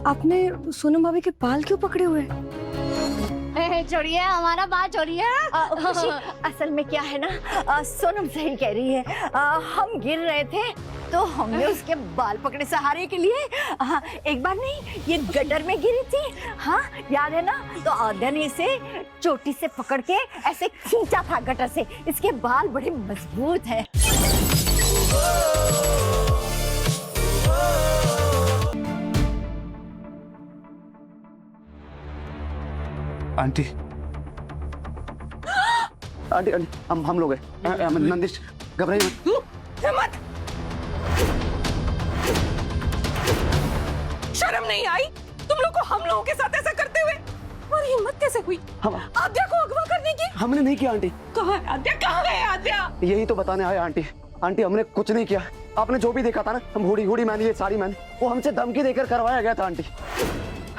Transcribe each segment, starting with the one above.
आपने सोनम भाभी के बाल क्यों पकड़े हुए? छोड़िए, हमारा बात छोड़िए। खुशी, असल में क्या है ना, सोनम सही कह रही है। हम गिर रहे थे तो हमने उसके बाल पकड़े सहारे के लिए। एक बार नहीं, ये गटर में गिरी थी। हाँ याद है ना? तो आद्या ने इसे चोटी से पकड़ के ऐसे खींचा था गटर से। इसके बाल बड़े मजबूत हैं। आंटी आंटी आंटी हम लोग हैं। नंदिश घबराइए मत। शर्म नहीं आई तुम लोग को हम लोगों के साथ ऐसा करते हुए? और हिम्मत कैसे हुई आद्या को अगवा करने की? हमने नहीं किया आंटी। कहाँ है आद्या? कहाँ है आद्या? यही तो बताने आए आंटी। आंटी हमने कुछ नहीं किया। आपने जो भी देखा था ना, हम हुडी मैन, ये साड़ी मैन, वो हमसे धमकी देकर करवाया गया था आंटी।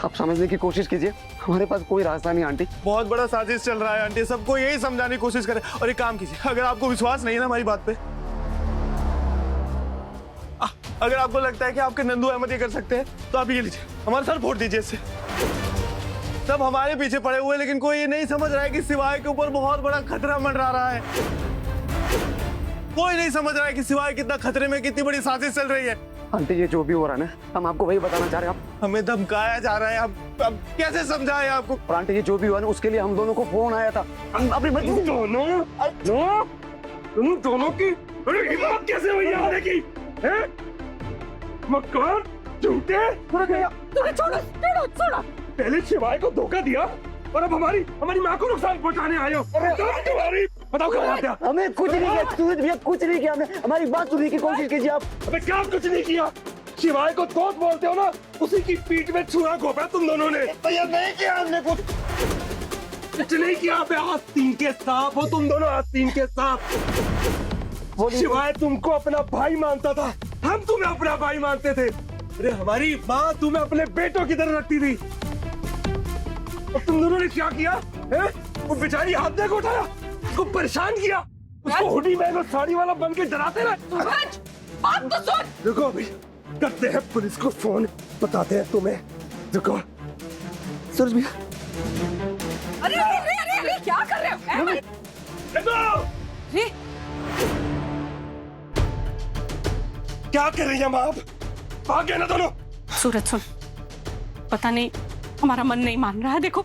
आप समझने की कोशिश कीजिए, हमारे पास कोई रास्ता नहीं आंटी। बहुत बड़ा साजिश चल रहा है आंटी, सबको यही समझाने की कोशिश करें। और एक काम कीजिए, अगर आपको विश्वास नहीं है ना हमारी बात पे, अगर आपको लगता है कि आपके नंदू अहमद ये कर सकते हैं, तो आप ये लीजिए, हमारे सर फोड़ दीजिए इससे। सब हमारे पीछे पड़े हुए, लेकिन कोई ये नहीं समझ रहा है कि सिवाय के ऊपर बहुत बड़ा खतरा मंडरा रहा है। कोई नहीं समझ रहा है कि सिवाय कितना खतरे में, कितनी बड़ी साजिश चल रही है। आंटी ये जो भी हो रहा है ना, हम आपको वही बताना चाह रहे हैं। आप हमें धमकाया जा रहा है, अब कैसे समझाएं आपको? और आंटी ये जो भी हुआ ना, उसके लिए हम दोनों को फोन आया था। हम अपनी दोनों की हिम्मत कैसे हुई आने की? मक्कार, झूठे, छोड़ो। पहले शिवाय को धोखा दिया और अब हमारी माँ को नुकसान पहुंचाने आए हो। बताओ क्या बात है? हमें कुछ नहीं किया, सूरज भैया कुछ नहीं किया। हमने हमारी बात सुनने की कोशिश कीजिए आप। अबे क्या कुछ नहीं किया? शिवाय को दोस्त बोलते हो ना, उसी की पीठ में छुरा घोंपा तुम दोनों ने। भैया नहीं किया हमने कुछ नहीं किया। अबे आस्तीन के सांप हो तुम दोनों, आस्तीन के सांप। शिवाय तुमको अपना भाई मानता था, हम तुम्हें अपना भाई मानते थे। अरे हमारी माँ तुम्हें अपने बेटों की तरह रखती थी। और तुम दोनों ने क्या किया? वो बेचारी आद्या को उठाया, उसको परेशान किया, उसको हुडी मैन और साड़ी वाला बन के डराते रहे। बात तो सुन। रुको अभी, करते हैं पुलिस को फोन, बताते हैं तुम्हें। रुको सूरज भैया। अरे क्या कर रहे हो? क्या कर रही हैं आप? भाग गए ना दोनों। सूरज सुन, पता नहीं हमारा मन नहीं मान रहा है। देखो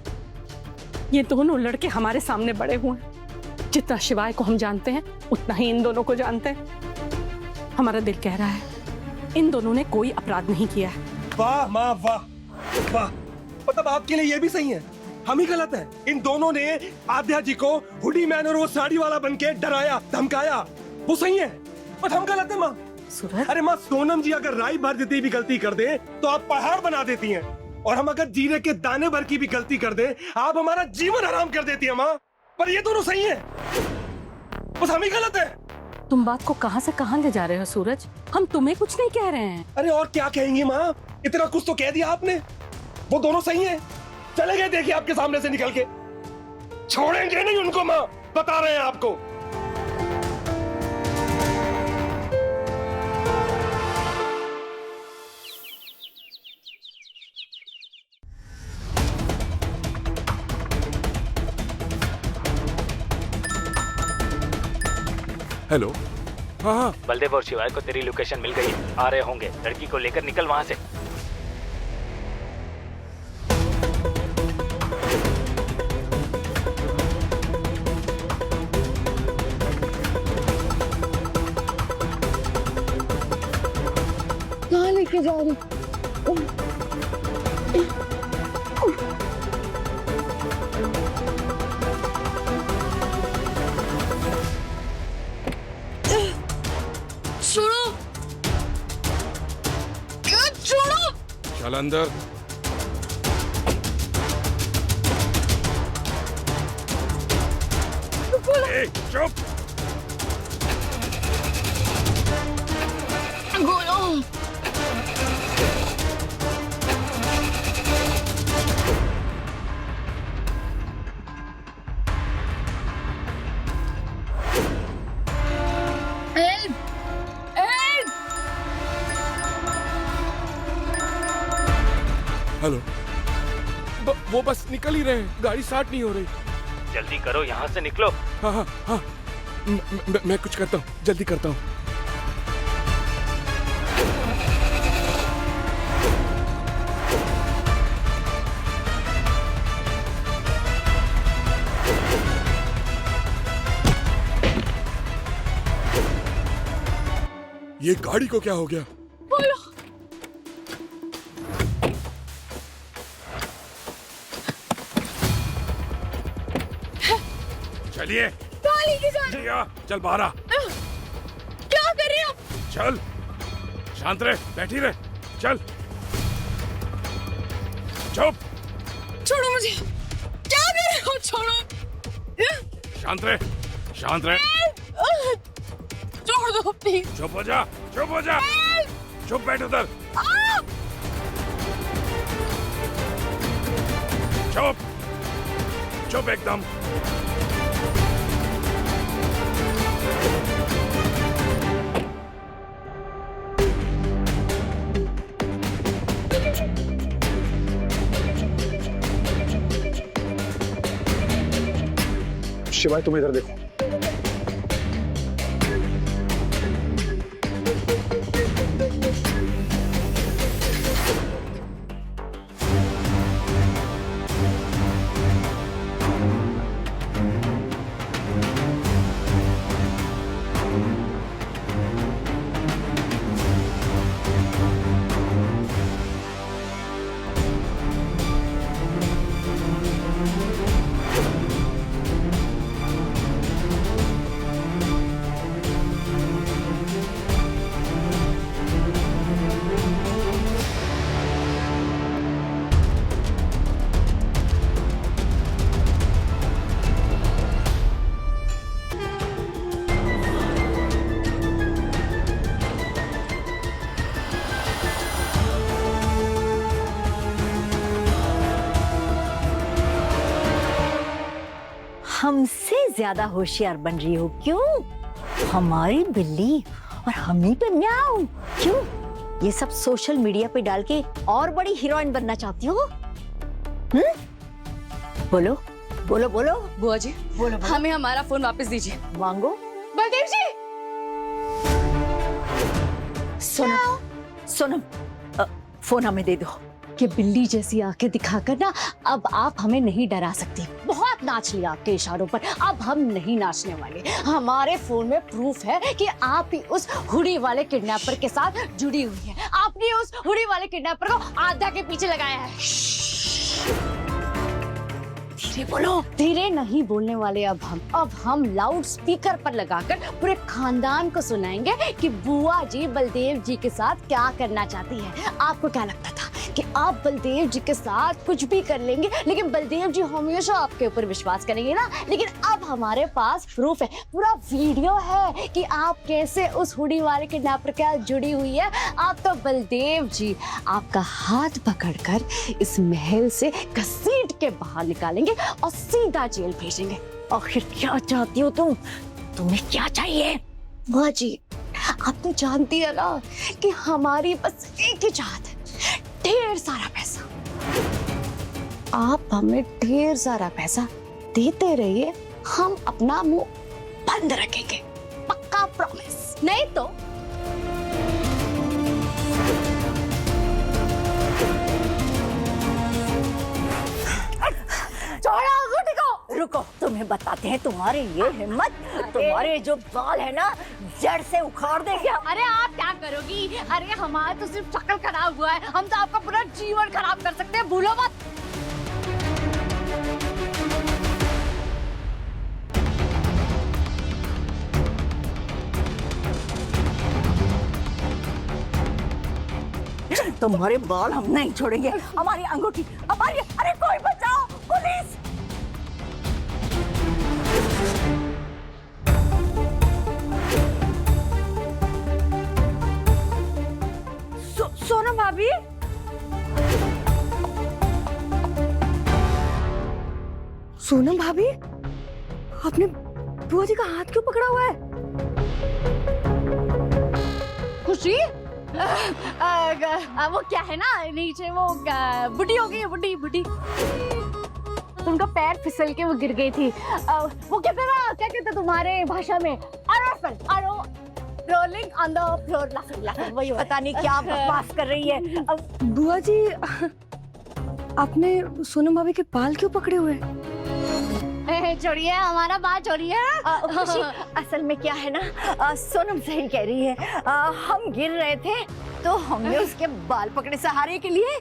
ये दोनों लड़के हमारे सामने बड़े हुए हैं। जितना शिवाय को हम जानते हैं उतना ही इन दोनों को जानते हैं। हमारा दिल कह रहा है इन दोनों ने कोई अपराध नहीं किया है। वाह माँ वाह वाह, मतलब आपके लिए ये भी सही है, हम ही गलत हैं। इन दोनों ने आद्या जी को हुडी मैन और वो साड़ी वाला बन के डराया, धमकाया, वो सही है, बट हम गलत है माँ। अरे माँ, सोनम जी अगर राई भर जितनी भी गलती कर दे तो आप पहाड़ बना देती हैं, और हम अगर जीरे के दाने भर की भी गलती कर दे आप हमारा जीवन हराम कर देती है माँ। पर ये दोनों सही हैं, बस हम ही गलत हैं। तुम बात को कहां से कहां ले जा रहे हो सूरज? हम तुम्हें कुछ नहीं कह रहे हैं। अरे और क्या कहेंगी माँ, इतना कुछ तो कह दिया आपने। वो दोनों सही हैं, चले गए देखिए आपके सामने से निकल के। छोड़ेंगे नहीं उनको माँ, बता रहे हैं आपको। हेलो। हाँ, बलदेव और शिवाय को तेरी लोकेशन मिल गई है, आ रहे होंगे। लड़की को लेकर निकल वहां से। कहाँ लेके जा रही? चल अंदर। चुप। हेलो वो बस निकल ही रहे हैं, गाड़ी स्टार्ट नहीं हो रही। जल्दी करो, यहाँ से निकलो। हाँ हाँ हाँ, मैं कुछ करता हूँ, जल्दी करता हूँ। ये गाड़ी को क्या हो गया? चलिए जिया, चल बाहर आ। क्या कर रहे हो? चल, शांत रहे, बैठी रहे, चल। चुप, छोड़ो मुझे। क्या कर रहे हो? छोड़ो। शांत रहे, शांत रहे। छोड़ दो प्लीज। चुप हो जा, चुप हो जा, चुप बैठ उधर। चुप, चुप एकदम। शिवाय तुम इधर देखो। हमसे ज्यादा होशियार बन रही हो क्यों? हमारी बिल्ली और हम ही पे म्याऊं क्यों? ये सब सोशल मीडिया पे डाल के और बड़ी हीरोइन बनना चाहती हो? बोलो बोलो बोलो। बुआ जी, बोलो, बोलो। हमें हमारा फोन वापस दीजिए। मांगो। बलदेव जी, सोनम, सोनम, फोन हमें दे दो। कि बिल्ली जैसी आंखें दिखाकर ना अब आप हमें नहीं डरा सकती। बहुत नाच लिया आपके इशारों पर, अब हम नहीं नाचने वाले। हमारे फोन में प्रूफ है कि आप ही उस हुडी वाले किडनैपर के साथ जुड़ी हुई है। आपने उस हुडी वाले किडनैपर को आधा के पीछे लगाया है। धीरे बोलो। धीरे नहीं बोलने वाले अब हम लाउड स्पीकर पर लगाकर पूरे खानदान को सुनाएंगे कि बुआ जी बलदेव जी के साथ क्या करना चाहती है। आपको क्या लगता था कि आप बलदेव जी के साथ कुछ भी कर लेंगे, लेकिन बलदेव जी हमेशा आपके ऊपर विश्वास करेंगे ना? लेकिन अब हमारे पास प्रूफ है, पूरा वीडियो है कि आप कैसे उस हुडी वाले किडनैपर के साथ जुड़ी हुई है। आप तो बलदेव जी आपका हाथ पकड़कर इस महल से घसीट के बाहर निकालेंगे और सीधा जेल भेजेंगे। आखिर क्या चाहती हो तुम? तुम्हें क्या चाहिए? बुआ जी, आप तो जानती है ना कि हमारी बस एक ही चाहत है, ढेर सारा पैसा। आप हमें ढेर सारा पैसा देते रहिए, हम अपना मुंह बंद रखेंगे, पक्का प्रॉमिस। नहीं तो छोड़ो अंगूठी को। रुको, तुम्हें बताते हैं तुम्हारी ये हिम्मत, तुम्हारे जो बाल है ना जड़ से उखाड़ देंगे हम। अरे आप क्या करोगी? अरे हमारा तो सिर्फ शक्ल खराब हुआ है, हम तो आपका पूरा जीवन खराब कर सकते हैं, भूलो मत। तुम्हारे बाल हम नहीं छोड़ेंगे, हमारी अंगूठी हमारी। अरे कोई बचाओ, पुलिस। सोनम भाभी, सोनम भाभी, आपने बुआ जी का हाथ क्यों पकड़ा हुआ है? खुशी, वो क्या है ना, नीचे वो बुढ़ी हो गई है, बुढ़ी बुढ़ी। उनका पैर फिसल के वो गिर गई थी। वो कहते ना, क्या कहते तुम्हारे भाषा में, rolling on the floor, laughing, वही पता नहीं क्या बकवास कर रही है। बुआ जी, आपने सोनम भाभी के बाल क्यों पकड़े हुए हैं? छोड़िए, हमारा बात छोड़िए। खुशी, असल में क्या है ना, सोनम सही कह रही है। हम गिर रहे थे तो हमने उसके बाल पकड़े सहारे के लिए।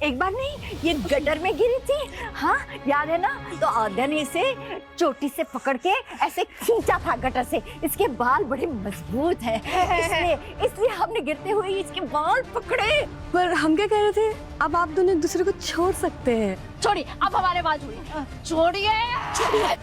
एक बार नहीं, ये गटर में गिरी थी। हाँ, याद है ना? तो आद्या ने इसे चोटी से पकड़ के ऐसे खींचा था गटर से। इसके बाल बड़े मजबूत हैं, इसलिए हमने गिरते हुए इसके बाल पकड़े। पर हम क्या कह रहे थे, अब आप दोनों एक दूसरे को छोड़ सकते हैं। छोड़िए, अब हमारे बाल छोड़िए, छोड़िए।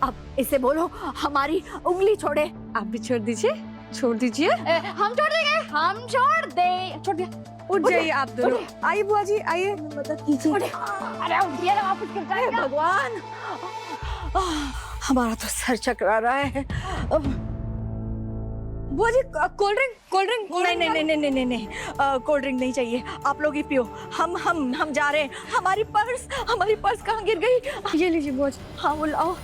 अब इसे बोलो हमारी उंगली छोड़े। आप भी छोड़ दीजिए, छोड़ दीजिए। हम छोड़ देंगे, हम छोड़ दिया। उठ जाइए आप दोनों। आइए बुआ जी, आइए, मदद कीजिए। अरे उठिए ना, वापस गिर जाएगा। भगवान, हमारा तो सर चकरा रहा है। बुआ जी, कोल्ड ड्रिंक। नहीं, कोल्ड ड्रिंक नहीं चाहिए। आप लोग ही पियो। हम जा रहे हैं। हमारी पर्स कहाँ गिर गई? ये लीजिए बुआ जी। हाँ, वो लाओ।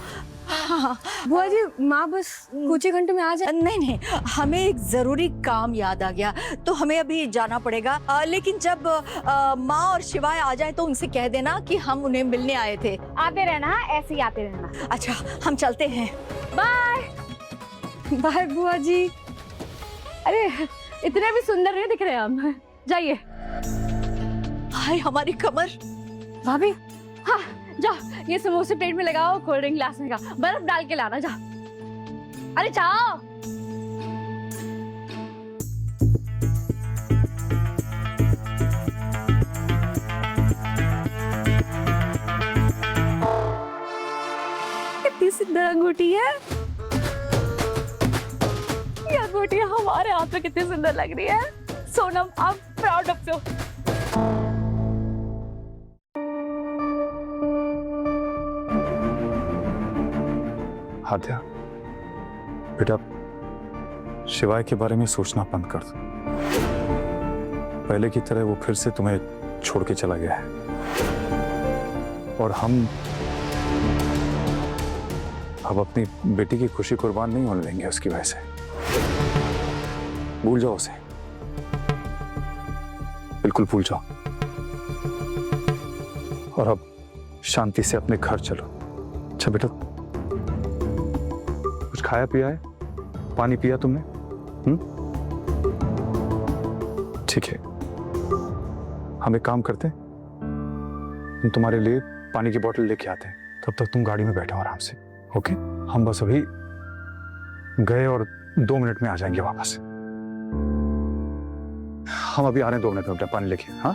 हाँ, बुआ जी, माँ बस कुछ ही घंटे में आ जाए। नहीं, हमें एक जरूरी काम याद आ गया, तो हमें अभी जाना पड़ेगा। लेकिन जब माँ और शिवाय आ जाए तो उनसे कह देना कि हम उन्हें मिलने आए थे। आते रहना, ऐसे ही आते रहना। अच्छा, हम चलते हैं। बाय बाय बुआ जी। अरे इतने भी सुंदर नहीं दिख रहे हम। जाइए। हाय, हमारी कमर। भाभी, हाँ, जाओ, ये समोसे प्लेट में लगाओ, कोल्ड ड्रिंक ग्लास में का बर्फ डाल के लाना। जाओ, अरे जाओ। कितनी सुंदर अंगूठी है। ये अंगूठी हमारे हाथ में कितनी सुंदर लग रही है। Sonam, I am proud of you. Aadya, बेटा शिवाय के बारे में सोचना बंद कर दो। पहले की तरह वो फिर से तुम्हें छोड़ के चला गया है, और हम अब अपनी बेटी की खुशी कुर्बान नहीं होने देंगे उसकी वजह से। भूल जाओ उसे, बिल्कुल भूल जाओ, और अब शांति से अपने घर चलो। अच्छा बेटा, कुछ खाया पिया है? पानी पिया तुमने? ठीक है, हम एक काम करते हैं, हम तुम्हारे लिए पानी की बोतल लेके आते हैं, तब तक तुम गाड़ी में बैठो आराम से। ओके, हम बस अभी गए और 2 मिनट में आ जाएंगे वापस। हम अभी आ रहे हैं, 2 मिनट में, पानी लेके। हाँ,